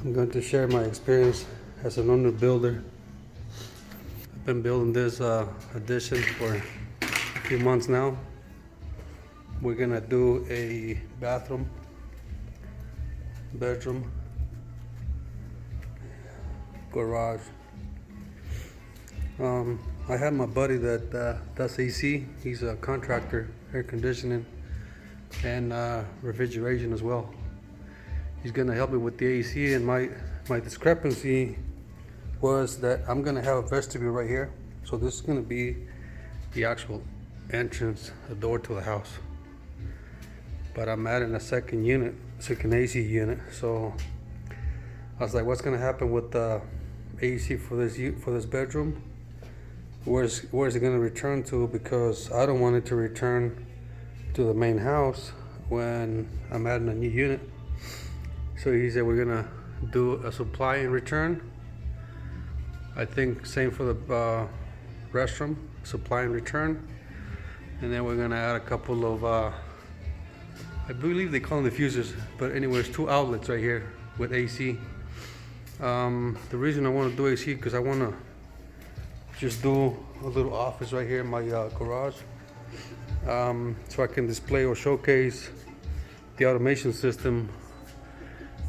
I'm going to share my experience as an owner builder. I've been building this addition for a few months now. We're gonna do a bathroom, bedroom, garage. I have my buddy that does AC. He's a contractor, air conditioning, and refrigeration as well. He's gonna help me with the AC, and my discrepancy was that I'm gonna have a vestibule right here. So this is gonna be the actual entrance, the door to the house. But I'm adding a second AC unit. So I was like, what's gonna happen with the AC for this bedroom? Where's it gonna return to? Because I don't want it to return to the main house when I'm adding a new unit. So he said we're gonna do a supply and return. I think same for the restroom, supply and return. And then we're gonna add a couple of, I believe they call them diffusers, but anyways, 2 outlets right here with AC. The reason I want to do AC because I want to just do a little office right here in my garage, so I can display or showcase the automation system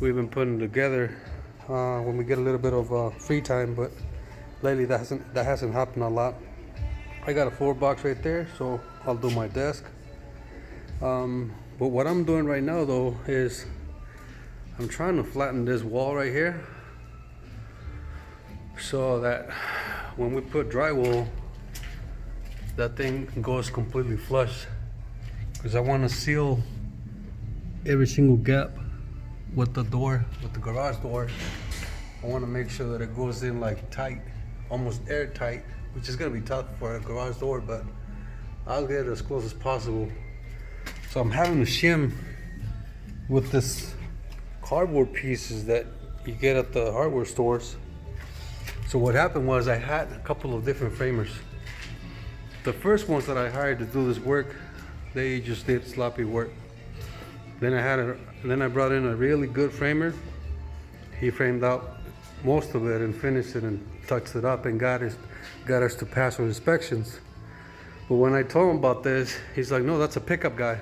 we've been putting together when we get a little bit of free time. But lately that hasn't happened a lot. I got a floor box right there, so I'll do my desk. But what I'm doing right now though is I'm trying to flatten this wall right here so that when we put drywall, that thing goes completely flush, because I want to seal every single gap with the door, with the garage door. I want to make sure that it goes in like tight, almost airtight, which is going to be tough for a garage door, but I'll get it as close as possible. So I'm having to shim with this cardboard pieces that you get at the hardware stores. So what happened was I had a couple of different framers. The first ones that I hired to do this work, they just did sloppy work. Then I brought in a really good framer. He framed out most of it and finished it and touched it up and got us to pass our inspections. But when I told him about this, he's like, no, that's a pickup guy.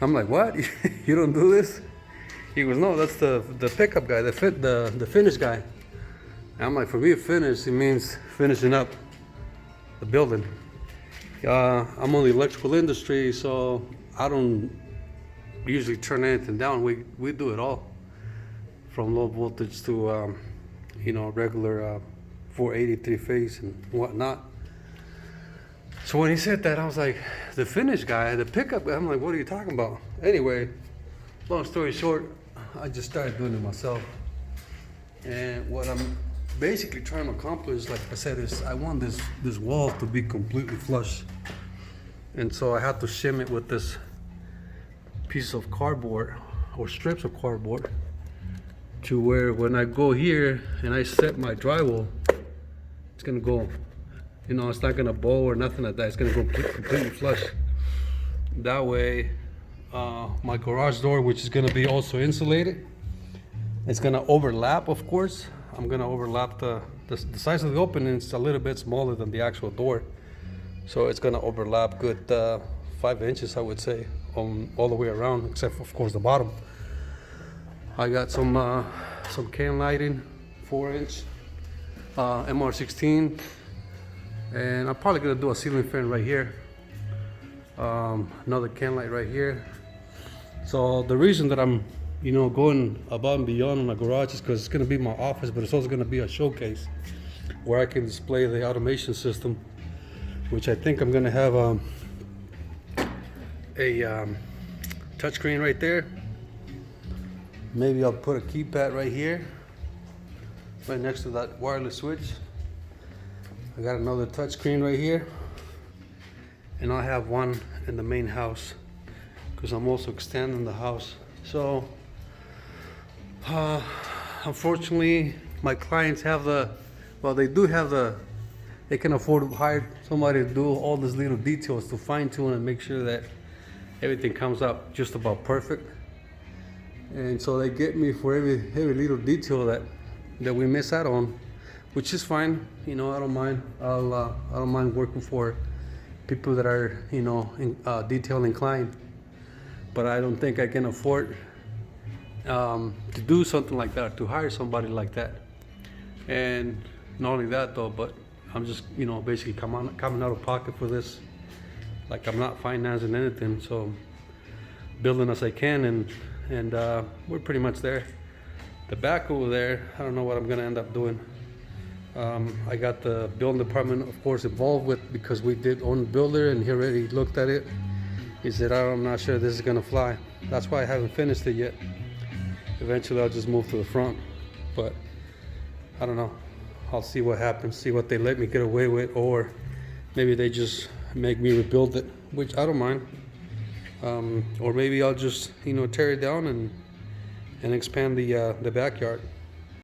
I'm like, what? You don't do this? He goes, no, that's the pickup guy, the finish guy. And I'm like, for me to finish, it means finishing up the building. I'm on the electrical industry, so I don't usually turn anything down. We do it all, from low voltage to regular 483 phase and whatnot. So when he said that, I was like, the finish guy, the pickup guy. I'm like, what are you talking about? Anyway, long story short, I just started doing it myself. And what I'm basically trying to accomplish, like I said, is I want this wall to be completely flush. And so I have to shim it with this piece of cardboard or strips of cardboard to where when I go here and I set my drywall, it's gonna go, it's not gonna bow or nothing like that. It's gonna go completely flush. That way, my garage door, which is gonna be also insulated, it's gonna overlap, of course. I'm gonna overlap the size of the opening. It's a little bit smaller than the actual door. So it's gonna overlap good 5 inches, I would say, all the way around, except for, of course, the bottom. I got some can lighting, 4-inch MR16, and I'm probably gonna do a ceiling fan right here. Another can light right here. So the reason that I'm going above and beyond in my garage is because it's gonna be my office, but it's also gonna be a showcase where I can display the automation system, which I think I'm gonna have a touchscreen right there. Maybe I'll put a keypad right here, right next to that wireless switch. I got another touchscreen right here, and I'll have one in the main house because I'm also extending the house. So unfortunately, my clients they can afford to hire somebody to do all these little details to fine tune and make sure that everything comes up just about perfect. and so they get me for every little detail that we miss out on, which is fine. You know, I don't mind. I don't mind working for people that are, you know, detail inclined, but I don't think I can afford to do something like that, to hire somebody like that. And not only that though, but I'm just, you know, basically coming out of pocket for this. Like, I'm not financing anything, so building as I can, and we're pretty much there. The back over there, I don't know what I'm gonna end up doing. I got the building department, of course, involved with, because we did own the builder and he already looked at it. He said, I'm not sure this is gonna fly. That's why I haven't finished it yet. Eventually I'll just move to the front, but I don't know. I'll see what happens, see what they let me get away with, or maybe they just make me rebuild it, which I don't mind. Or maybe I'll just, you know, tear it down and expand the backyard.